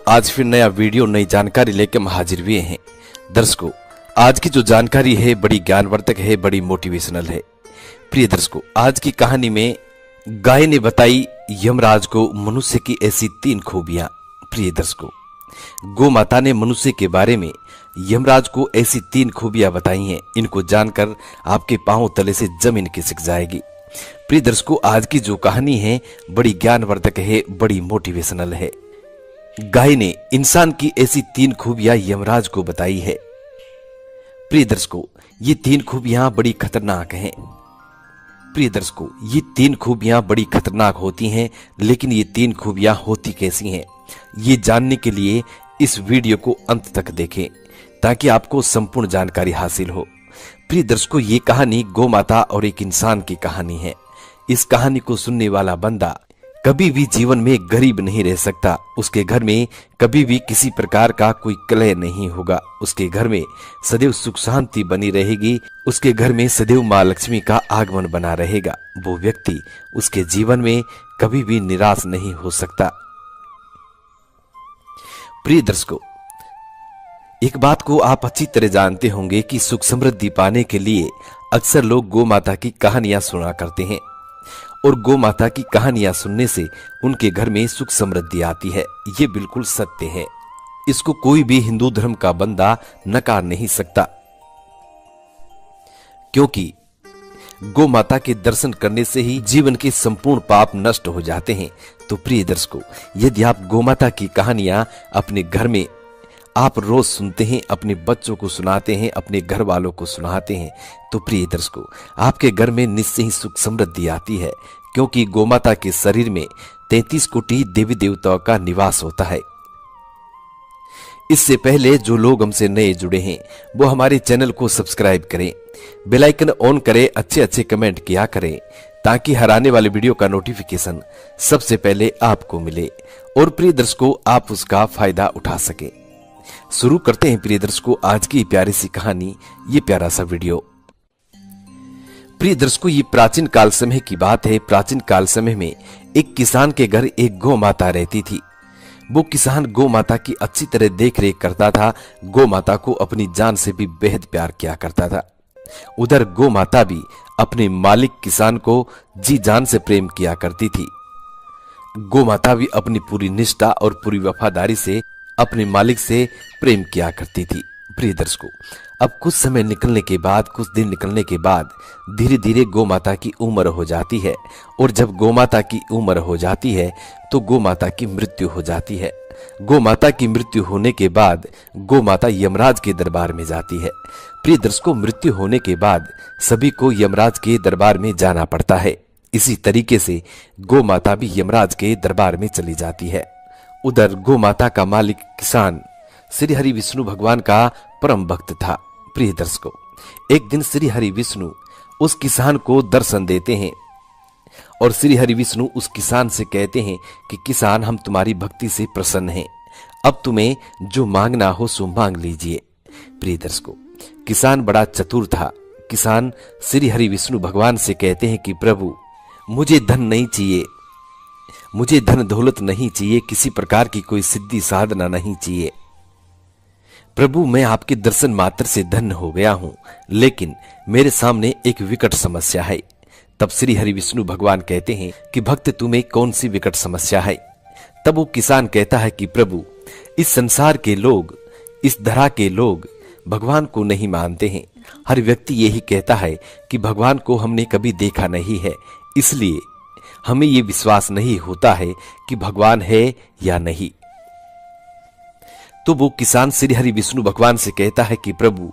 आज फिर नया वीडियो नई जानकारी लेकर हम हाजिर हुए हैं। दर्शकों, आज की जो जानकारी है बड़ी ज्ञानवर्धक है, बड़ी मोटिवेशनल है। प्रिय दर्शकों, आज की कहानी में गाय ने बताई यमराज को मनुष्य की ऐसी 3 खूबियां। प्रिय दर्शकों, गौ माता ने मनुष्य के बारे में यमराज को ऐसी 3 खूबियां बताई हैं। इनको जानकर आपके पांव तले से जमीन खिसक जाएगी। प्रिय दर्शकों, आज की जो कहानी है बड़ी ज्ञानवर्धक है, बड़ी मोटिवेशनल है। गाय ने इंसान की ऐसी 3 खूबियां यमराज को बताई है। प्रिय दर्शकों, ये 3 खूबियां बड़ी खतरनाक हैं। प्रिय दर्शकों, ये 3 खूबियां बड़ी खतरनाक होती हैं, लेकिन ये 3 खूबियां होती कैसी हैं, ये जानने के लिए इस वीडियो को अंत तक देखें ताकि आपको संपूर्ण जानकारी हासिल हो। प्रिय दर्शकों, ये कहानी गौ माता और एक इंसान की कहानी है। इस कहानी को सुनने वाला बंदा कभी भी जीवन में गरीब नहीं रह सकता। उसके घर में कभी भी किसी प्रकार का कोई कलह नहीं होगा। उसके घर में सदैव सुख शांति बनी रहेगी। उसके घर में सदैव मां लक्ष्मी का आगमन बना रहेगा। वो व्यक्ति उसके जीवन में कभी भी निराश नहीं हो सकता। प्रिय दर्शकों, एक बात को आप अच्छी तरह जानते होंगे कि सुख समृद्धि पाने के लिए अक्सर लोग गौ माता की कहानियां सुना करते हैं और गौ माता की कहानियां सुनने से उनके घर में सुख समृद्धि आती है। ये बिल्कुल सत्य है। इसको कोई भी हिंदू धर्म का बंदा नकार नहीं सकता, क्योंकि गौ माता के दर्शन करने से ही जीवन के संपूर्ण पाप नष्ट हो जाते हैं। तो प्रिय दर्शकों, यदि आप गौ माता की कहानियां अपने घर में आप रोज सुनते हैं, अपने बच्चों को सुनाते हैं, अपने घर वालों को सुनाते हैं, तो प्रिय दर्शकों, आपके घर में निश्चय ही सुख समृद्धि आती है, क्योंकि गौ माता के शरीर में 33 कोटि देवी देवताओं का निवास होता है। इससे पहले जो लोग हमसे नए जुड़े हैं वो हमारे चैनल को सब्सक्राइब करें, बेल आइकन ऑन करें, अच्छे कमेंट किया करें ताकि हर आने वाले वीडियो का नोटिफिकेशन सबसे पहले आपको मिले और प्रिय दर्शकों आप उसका फायदा उठा सके। शुरू करते हैं प्रिय दर्शकों आज की प्यारी सी कहानी, ये प्यारा सा वीडियो। प्रिय दर्शकों, ये प्राचीन काल समय की बात है। प्राचीन काल समय में एक किसान के घर एक गौ माता रहती थी। वो किसान गौ माता की अच्छी तरह देख रेख करता था। गौ माता को अपनी जान से भी बेहद प्यार किया करता था। उधर गौ माता भी अपने मालिक किसान को जी जान से प्रेम किया करती थी। गौ माता भी अपनी पूरी निष्ठा और पूरी वफादारी से अपने मालिक से प्रेम किया करती थी। प्रिय दर्शकों, अब कुछ समय निकलने के बाद, कुछ दिन निकलने के बाद धीरे धीरे गौ माता की उम्र हो जाती है और जब गौ माता की उम्र हो जाती है तो गौ माता की मृत्यु हो जाती है। गौ माता की मृत्यु होने के बाद गौ माता यमराज के दरबार में जाती है। प्रिय दर्शकों, मृत्यु होने के बाद सभी को यमराज के दरबार में जाना पड़ता है। इसी तरीके से गौ माता भी यमराज के दरबार में चली जाती है। उधर गौ माता का मालिक किसान श्री हरि विष्णु भगवान का परम भक्त था। प्रिय दर्शकों, एक दिन श्री हरि विष्णु उस किसान को दर्शन देते हैं और श्री हरि विष्णु उस किसान से कहते हैं कि किसान, हम तुम्हारी भक्ति से प्रसन्न हैं, अब तुम्हें जो मांगना हो सो मांग लीजिए। प्रिय दर्शकों, किसान बड़ा चतुर था। किसान श्री हरि विष्णु भगवान से कहते हैं कि प्रभु, मुझे धन नहीं चाहिए, मुझे धन दौलत नहीं चाहिए, किसी प्रकार की कोई सिद्धि साधना नहीं चाहिए। प्रभु, मैं आपके दर्शन मात्र से धन्य हो गया हूं, लेकिन मेरे सामने एक विकट समस्या है। तब श्री हरि विष्णु भगवान कहते हैं कि भक्त, तुम्हें कौन सी विकट समस्या है? तब वो किसान कहता है कि प्रभु, इस संसार के लोग, इस धरा के लोग भगवान को नहीं मानते हैं। हर व्यक्ति यही कहता है कि भगवान को हमने कभी देखा नहीं है, इसलिए हमें ये विश्वास नहीं होता है कि भगवान है या नहीं। तो वो किसान श्री हरि विष्णु भगवान से कहता है कि प्रभु,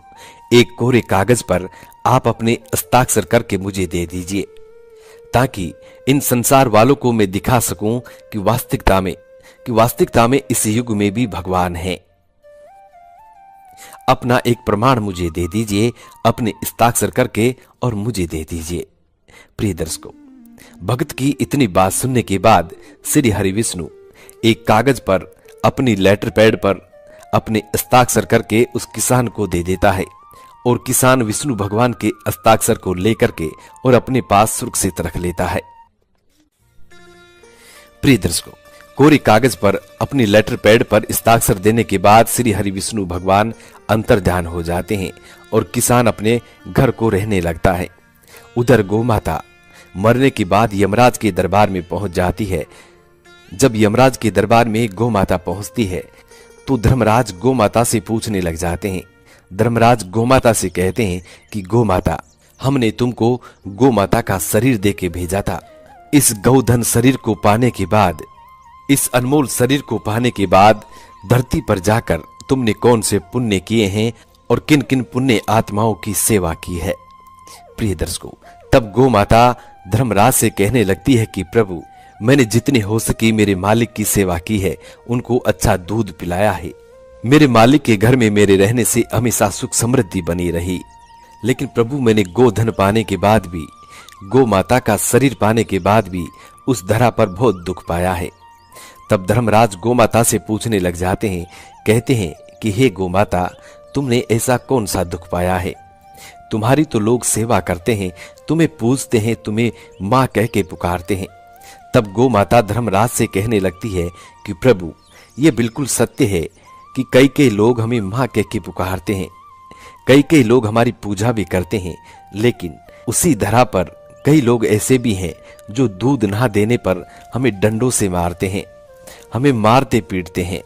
एक कोरे कागज पर आप अपने हस्ताक्षर करके मुझे दे दीजिए, ताकि इन संसार वालों को मैं दिखा सकूं कि वास्तविकता में इस युग में भी भगवान है। अपना एक प्रमाण मुझे दे दीजिए, अपने हस्ताक्षर करके और मुझे दे दीजिए। प्रिय दर्शकों, भक्त की इतनी बात सुनने के बाद श्री हरि विष्णु एक कागज पर अपनी लेटर पैड पर अपने हस्ताक्षर करके उस किसान को दे देता है और किसान विष्णु भगवान के हस्ताक्षर को लेकर के और अपने पास सुरक्षित रख लेता है। प्रिय दर्शकों, कोरे कागज पर अपनी लेटर पैड पर हस्ताक्षर देने के बाद श्री हरि विष्णु भगवान अंतर्ध्यान हो जाते हैं और किसान अपने घर को रहने लगता है। उधर गोमाता मरने के बाद यमराज के दरबार में पहुंच जाती है। जब यमराज के दरबार में गोमाता पहुंचती है तो धर्मराज गोमाता से पूछने लग जाते हैं। धर्मराज गोमाता से कहते हैं कि गोमाता, हमने तुमको गोमाता का शरीर देके भेजा था। इस गौधन शरीर को पाने के बाद, इस अनमोल शरीर को पाने के बाद धरती पर जाकर तुमने कौन से पुण्य किए हैं और किन किन पुण्य आत्माओं की सेवा की है। प्रिय दर्शकों, तब गोमाता धर्मराज से कहने लगती है कि प्रभु, मैंने जितनी हो सकी मेरे मालिक की सेवा की है, उनको अच्छा दूध पिलाया है। मेरे मालिक के घर में मेरे रहने से हमेशा सुख समृद्धि बनी रही। लेकिन प्रभु, मैंने गोधन पाने के बाद भी, गो माता का शरीर पाने के बाद भी उस धरा पर बहुत दुख पाया है। तब धर्मराज गोमाता से पूछने लग जाते हैं, कहते हैं कि हे गोमाता, तुमने ऐसा कौन सा दुख पाया है? तुम्हारी तो लोग सेवा करते हैं, तुम्हें पूजते हैं, तुम्हें माँ कह के पुकारते हैं। तब गोमाता धर्मराज से कहने लगती है कि प्रभु, ये बिल्कुल सत्य है कि कई लोग हमें माँ कह के पुकारते हैं, कई लोग हमारी पूजा भी करते हैं, लेकिन उसी धरा पर कई लोग ऐसे भी हैं जो दूध ना देने पर हमें डंडों से मारते हैं, हमें मारते पीटते हैं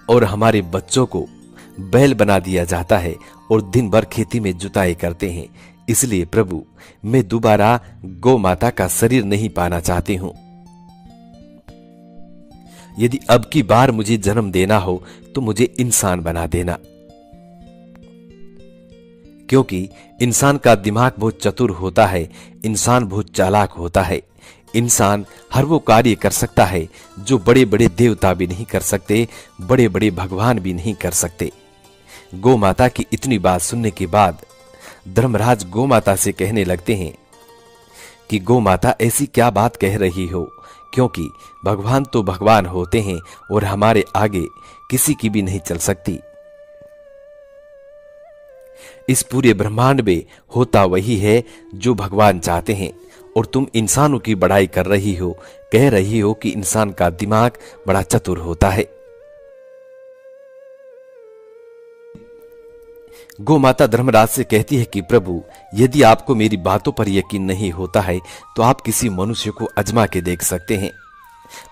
और हमारे बच्चों को बैल बना दिया जाता है और दिन भर खेती में जुताई करते हैं। इसलिए प्रभु, मैं दोबारा गौ माता का शरीर नहीं पाना चाहती हूं। यदि अब की बार मुझे जन्म देना हो तो मुझे इंसान बना देना, क्योंकि इंसान का दिमाग बहुत चतुर होता है, इंसान बहुत चालाक होता है। इंसान हर वो कार्य कर सकता है जो बड़े बड़े देवता भी नहीं कर सकते, बड़े बड़े भगवान भी नहीं कर सकते। गौ माता की इतनी बात सुनने के बाद धर्मराज गौ माता से कहने लगते हैं कि गौ माता, ऐसी क्या बात कह रही हो, क्योंकि भगवान तो भगवान होते हैं और हमारे आगे किसी की भी नहीं चल सकती। इस पूरे ब्रह्मांड में होता वही है जो भगवान चाहते हैं और तुम इंसानों की बड़ाई कर रही हो, कह रही हो कि इंसान का दिमाग बड़ा चतुर होता है। गौ माता धर्मराज से कहती है कि प्रभु, यदि आपको मेरी बातों पर यकीन नहीं होता है तो आप किसी मनुष्य को आजमा के देख सकते हैं।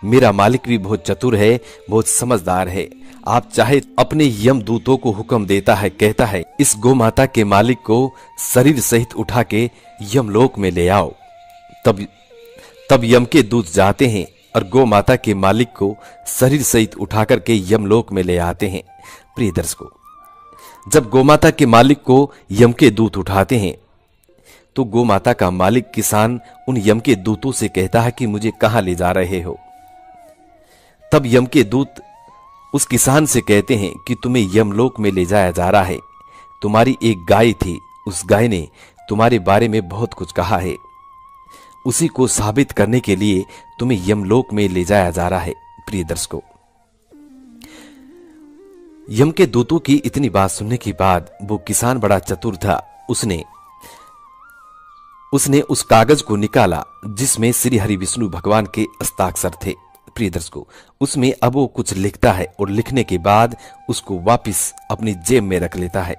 मेरा मालिक भी बहुत चतुर है, बहुत समझदार है। आप चाहे अपने यमदूतों को हुक्म देता है, कहता है इस गौ माता के मालिक को शरीर सहित उठा के यमलोक में ले आओ। तब यम के दूत जाते हैं और गौ माता के मालिक को शरीर सहित उठा करके यमलोक में ले आते हैं। प्रिय दर्शकों, जब गौ माता के मालिक को यम के दूत उठाते हैं तो गौ माता का मालिक किसान उन यम के दूतों से कहता है कि मुझे कहां ले जा रहे हो। तब यम के दूत उस किसान से कहते हैं कि तुम्हें यमलोक में ले जाया जा रहा है। तुम्हारी एक गाय थी, उस गाय ने तुम्हारे बारे में बहुत कुछ कहा है, उसी को साबित करने के लिए तुम्हें यमलोक में ले जाया जा रहा है। प्रिय दर्शकों, यम के दूतों की इतनी बात सुनने के बाद वो किसान बड़ा चतुर था। उसने उस कागज को निकाला जिसमें श्री हरि विष्णु भगवान के हस्ताक्षर थे। प्रिय दर्शकों, उसमें अब वो कुछ लिखता है और लिखने के बाद उसको वापस अपनी जेब में रख लेता है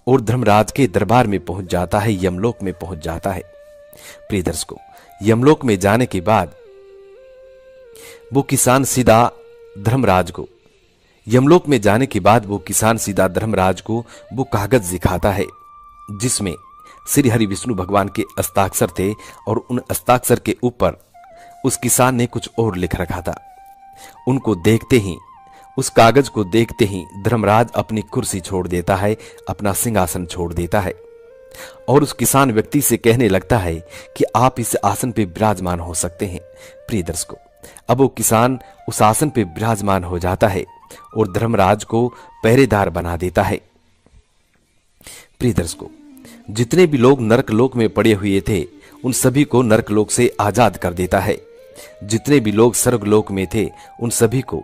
और धर्मराज के दरबार में पहुंच जाता है, यमलोक में पहुंच जाता है। प्रिय दर्शकों, यमलोक में जाने के बाद वो किसान सीधा धर्मराज को वो कागज दिखाता है जिसमें श्री हरि विष्णु भगवान के हस्ताक्षर थे और उन हस्ताक्षर के ऊपर उस किसान ने कुछ और लिख रखा था। उनको देखते ही, उस कागज को देखते ही धर्मराज अपनी कुर्सी छोड़ देता है, अपना सिंहासन छोड़ देता है और उस किसान व्यक्ति से कहने लगता है कि आप इस आसन पे विराजमान हो सकते हैं। प्रिय दर्शकों, अब वो किसान उस आसन पे विराजमान हो जाता है और धर्मराज को पहरेदार बना देता है। प्रिय दर्शकों, जितने भी लोग नरकलोक में पड़े हुए थे उन सभी को नरकलोक से आजाद कर देता है। जितने भी लोग स्वर्गलोक में थे उन सभी को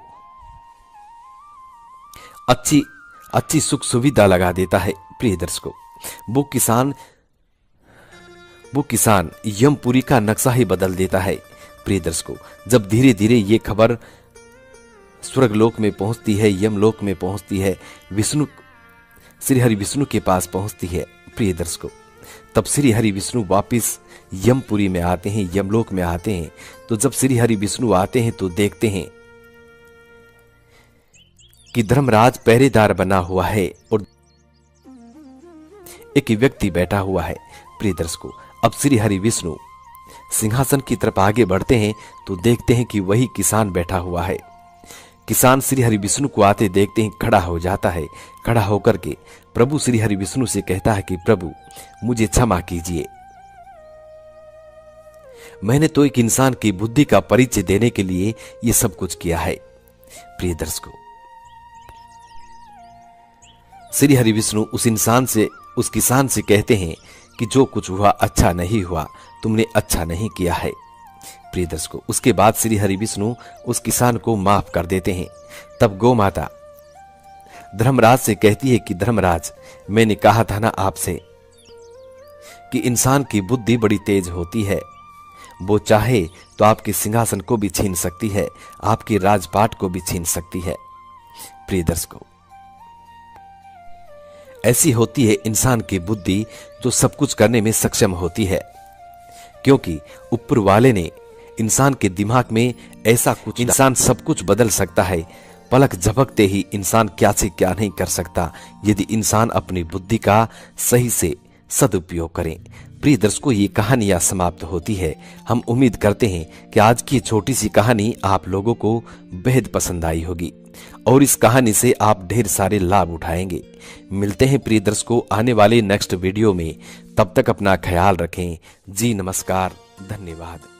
अच्छी सुख सुविधा लगा देता है। प्रिय दर्शकों, वो किसान यमपुरी का नक्शा ही बदल देता है। प्रिय दर्शकों, जब धीरे धीरे ये खबर स्वर्गलोक में पहुंचती है, यमलोक में पहुंचती है, विष्णु श्री हरि विष्णु के पास पहुंचती है, प्रिय दर्शकों, तब श्री हरि विष्णु वापिस यमपुरी में आते हैं, यमलोक में आते हैं। तो जब श्री हरि विष्णु आते हैं तो देखते हैं कि धर्मराज पहरेदार बना हुआ है और एक व्यक्ति बैठा हुआ है। प्रिय दर्शकों, अब श्री हरि विष्णु सिंहासन की तरफ आगे बढ़ते हैं तो देखते हैं कि वही किसान बैठा हुआ है। किसान श्री हरि विष्णु को आते देखते हैं, खड़ा हो जाता है। खड़ा होकर के प्रभु श्री हरि विष्णु से कहता है कि प्रभु मुझे क्षमा कीजिए, मैंने तो एक इंसान की बुद्धि का परिचय देने के लिए ये सब कुछ किया है। प्रिय दर्शकों, श्री हरि विष्णु उस किसान से कहते हैं कि जो कुछ हुआ अच्छा नहीं हुआ, तुमने अच्छा नहीं किया है। प्रिय दर्शकों, उसके बाद श्री हरि विष्णु उस किसान को माफ कर देते हैं। तब गौ माता धर्मराज से कहती है कि धर्मराज, मैंने कहा था ना आपसे कि इंसान की बुद्धि बड़ी तेज होती है, वो चाहे तो आपके सिंहासन को भी छीन सकती है, आपके राजपाट को भी छीन सकती है। प्रिय दर्शकों, ऐसी होती है इंसान की बुद्धि जो सब कुछ करने में सक्षम होती है, क्योंकि ऊपर वाले ने इंसान के दिमाग में ऐसा कुछ, इंसान सब कुछ बदल सकता है। पलक झपकते ही इंसान क्या से क्या नहीं कर सकता, यदि इंसान अपनी बुद्धि का सही से सदुपयोग करें। प्रिय दर्शकों, ये कहानी यहाँ समाप्त होती है। हम उम्मीद करते हैं कि आज की छोटी सी कहानी आप लोगों को बेहद पसंद आई होगी और इस कहानी से आप ढेर सारे लाभ उठाएंगे। मिलते हैं प्रिय दर्शकों आने वाले नेक्स्ट वीडियो में। तब तक अपना ख्याल रखें। जी नमस्कार, धन्यवाद।